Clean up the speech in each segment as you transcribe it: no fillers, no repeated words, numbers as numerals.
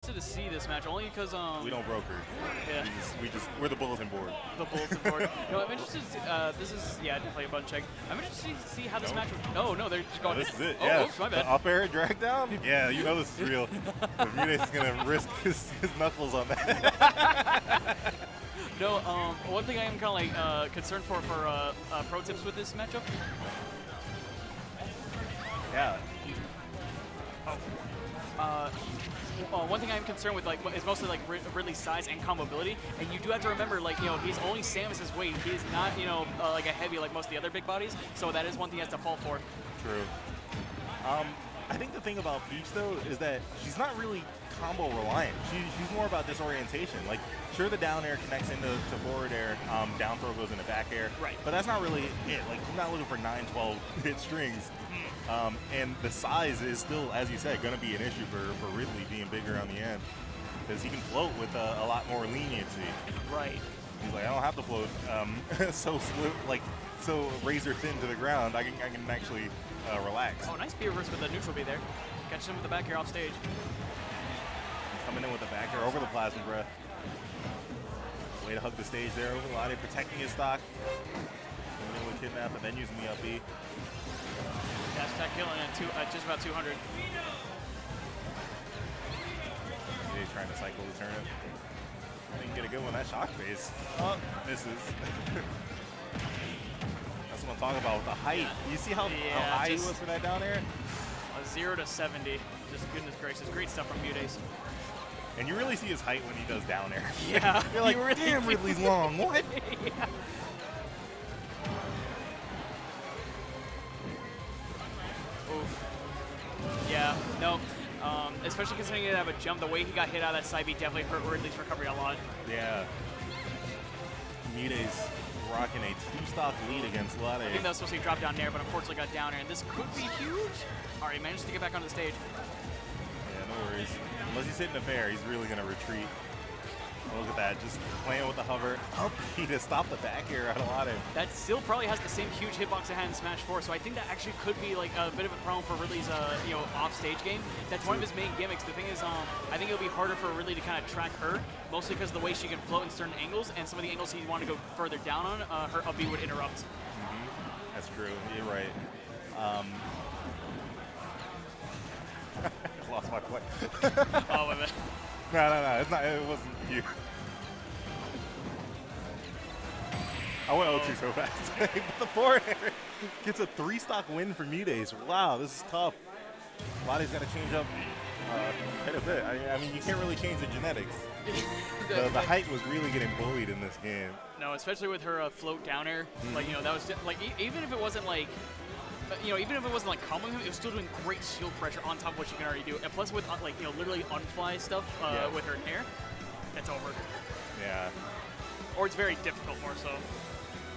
To see this match only because we don't broker. Yeah. We're the bulletin board. The bulletin board. No, I'm interested. This is definitely a button check. I'm interested to see how this match. No, they're just going. This is it. Oh, Yeah. oops, my bad. Up air drag down. Yeah, you know this is real. MuteAce is gonna risk his knuckles on that. No, one thing I am kind of like concerned for pro tips with this matchup. Yeah. One thing I'm concerned with is mostly like Ridley's size and combo ability, and you do have to remember he's only Samus's weight. He's not like a heavy like most of the other big bodies, so that is one thing he has to fall for. True. I think the thing about Peach though is that she's not really combo reliant. She's more about disorientation. Like sure the down air connects into forward air, down throw goes into back air. Right. But that's not really it. Like I'm not looking for 9-12 hit strings. And the size is still, as you said, going to be an issue for Ridley being bigger on the end. Because he can float with a lot more leniency. Right. He's like, I don't have to float so razor thin to the ground. I can actually relax. Oh, nice B reverse with the neutral B there. Catches him with the back air off stage. Coming in with the back air over the plasma breath. Way to hug the stage there over the line, protecting his stock. Coming in with kidnap and then using the up B. Dash attack killing at just about 200. He's trying to cycle the turn. Didn't get a good one. That shock phase. Oh, misses. That's what I'm talking about with the height. You see how high he was for that down air? 0 to 70. Just goodness gracious. Great stuff from MuteAce. And you really see his height when he does down air. Yeah. You're like, damn, Ridley's long. What? Yeah. Yeah, no. Especially considering he didn't have a jump, the way he got hit out of that side B definitely hurt Ridley's recovery a lot. Yeah. MuteAce rocking a 2-stock lead against Lade. I think that was supposed to be dropped down there, but unfortunately got down there, and this could be huge. All right, he managed to get back onto the stage. Yeah, no worries. Unless he's hitting a fair, he's really going to retreat. Look at that, just playing with the hover. Up B to stop the back air out of Lade. That still probably has the same huge hitbox it had in Smash 4, so I think that actually could be like a bit of a problem for Ridley's off-stage game. That's one of his main gimmicks. The thing is, I think it'll be harder for Ridley to kind of track her, mostly because of the way she can float in certain angles, and some of the angles he want to go further down on, her up B would interrupt. That's true. You're right. Lost my play. Oh, wait a minute. No, it's not. It wasn't you. I went 0-2 so fast. But the forward air gets a 3-stock win for MuteAce. Wow, this is tough. Lade's got to change up quite a bit. I mean, you can't really change the genetics. The height was really getting bullied in this game. No, especially with her float down air. Like, that was like even if it wasn't like. Even if it wasn't like comboing him, it was still doing great shield pressure on top of what she can already do. And plus with literally unfly stuff with her nair, it's over. Yeah. Or it's very difficult more so.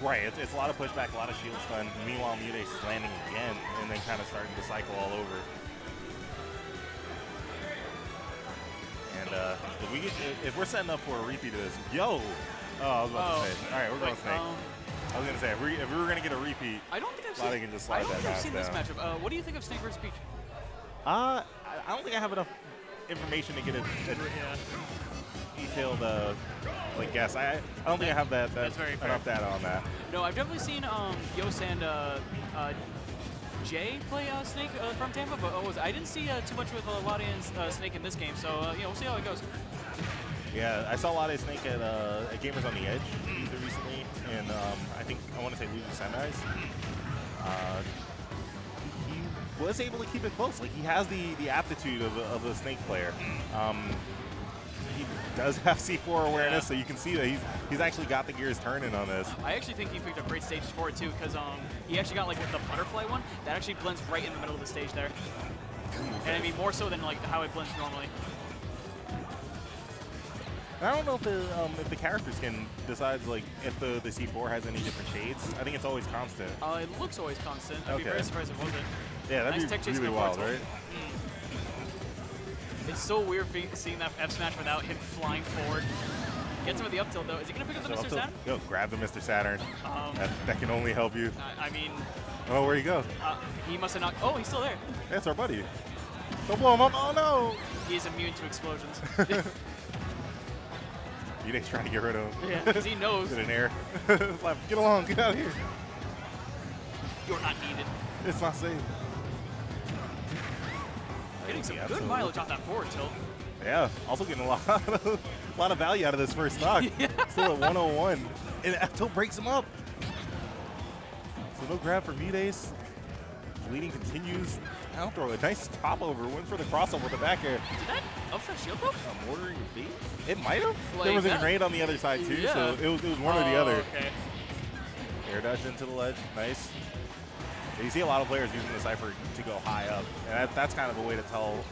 Right, it's a lot of pushback, a lot of shield stun. Meanwhile, MuteAce is landing again and then kind of starting to cycle all over. And if we're setting up for a repeat of this, I was about to say. All right, we're going Snake. I was going to say, if we were going to get a repeat, I don't think I've Lade can just slide that I've seen down. this matchup. What do you think of Snake versus Peach? I don't think I have enough information to get a detailed guess. I don't think I have that enough data on that. No, I've definitely seen Yos and Jay play Snake from Tampa, but I didn't see too much with Lade and Snake in this game, so we'll see how it goes. Yeah, I saw Lade Snake at Gamers on the Edge recently, and I want to say losing semis. He was able to keep it close. Like he has the aptitude of a Snake player. He does have C4 awareness, so you can see that he's actually got the gears turning on this. I actually think he picked up great stages for it too, because he actually got like the butterfly one that actually blends right in the middle of the stage there. And I mean more so than like how it blends normally. I don't know if the character skin decides like if the C4 has any different shades. I think it's always constant. It looks always constant. I'd be very surprised if it wasn't. Yeah, that'd nice be really wild, right? It's so weird seeing that F smash without him flying forward. Gets him with the up tilt though. Is he gonna pick up the Mr. Saturn? Go grab the Mr. Saturn. That can only help you. I mean. Oh, where'd he go? He must have not. Oh, he's still there. That's our buddy. Don't blow him up. Oh, no. He is immune to explosions. MuteAce trying to get rid of him. Yeah, because he knows. Get in air. It's like, get along. Get out of here. You're not needed. It's not safe. Getting some good mileage off that forward tilt. Yeah, also getting a lot of value out of this first stock. Yeah. Still at 101. And that tilt breaks him up. So no grab for MuteAce. Bleeding continues. Down throw. A nice top over. Went for the crossover with the back air. Did that upset shield though? A mortar in your face? It might have. Like there was a that? grenade on the other side too, Yeah. so it was one or the other. Okay. Air dodge into the ledge. Nice. Yeah, you see a lot of players using the Cypher to go high up, and that's kind of a way to tell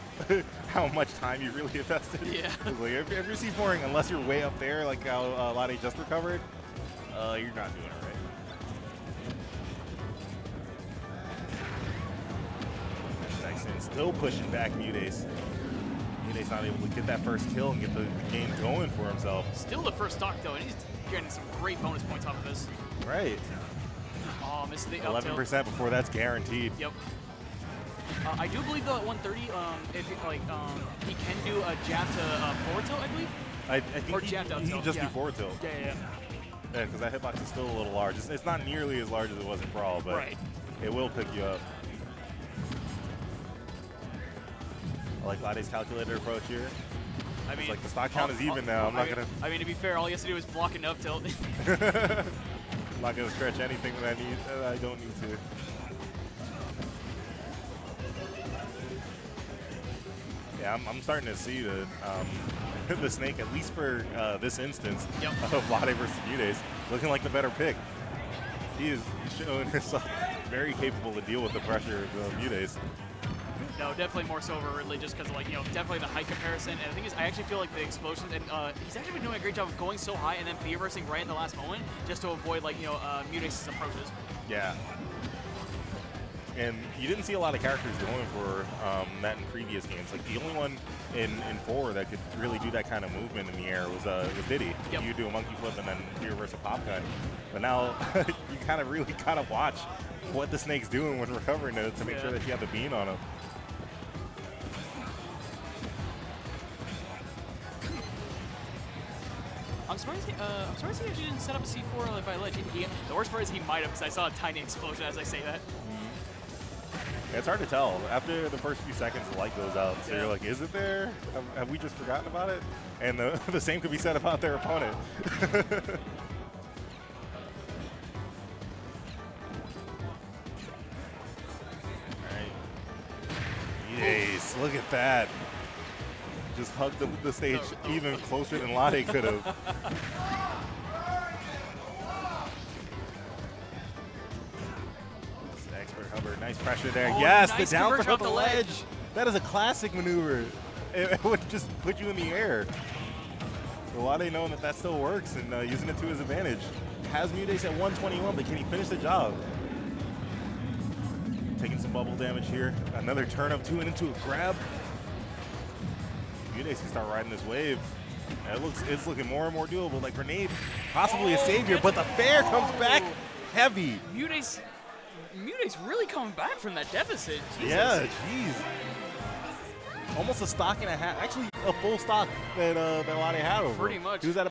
how much time you really invested. Yeah. Like if you're C4ing, unless you're way up there, like how Lade just recovered, you're not doing it right. Jackson still pushing back MuteAce. MuteAce not able to get that first kill and get the game going for himself. Still the first stock though, and he's getting some great bonus points off of this. Right. Oh, missed the up 11% before that's guaranteed. Yep. I do believe though at 130, if it, he can do a jab to forward tilt, I believe. I think Or he jab down can tilt, just yeah. do forward tilt. Yeah. Yeah, because that hitbox is still a little large. It's not nearly as large as it was in Brawl, but Right. it will pick you up. I like Lade's calculator approach here. I mean, It's like the stock count is even now. I'm not gonna. I mean, to be fair, all he has to do is block an up tilt. I'm not gonna stretch anything that I don't need to. Yeah, I'm starting to see the the Snake, at least for this instance, Yep. of Lade versus MuteAce, looking like the better pick. He's showing himself very capable to deal with the pressure of MuteAce. No, definitely more so over Ridley, just because, like, definitely the height comparison. And the thing is, I actually feel like the explosions, and he's actually been doing a great job of going so high and then B-reversing right at the last moment, just to avoid, like, MuteAce's approaches. Yeah. And you didn't see a lot of characters going for that in previous games. Like, the only one in 4 that could really do that kind of movement in the air was Diddy. Yep. You do a monkey flip and then B-reverse a pop gun. But now you kind of really kind of watch what the Snake's doing when recovering to make sure that you have the bean on him. I'm surprised he actually didn't set up a C4 like by ledge. The worst part is he might have, because I saw a tiny explosion as I say that. Yeah, it's hard to tell. After the first few seconds, the light goes out. So you're like, is it there? Have we just forgotten about it? And the same could be said about their opponent. MuteAce, look at that. Just hugged the stage even closer than Lade could have. Expert Hubbard, nice pressure there. Oh, yes, nice the down conversion throw off the the ledge. ledge. That is a classic maneuver. It would just put you in the air. So Lade knowing that still works and using it to his advantage. Has MuteAce at 121, but can he finish the job? Taking some bubble damage here. Another turn up 2 and into a grab. MuteAce can start riding this wave. It's looking more and more doable. Like grenade, possibly a savior, but the fair comes back heavy. MuteAce really coming back from that deficit. Jesus. Yeah, jeez. Almost a stock and a half. Actually, a full stock that Lade had over. Pretty much. He was at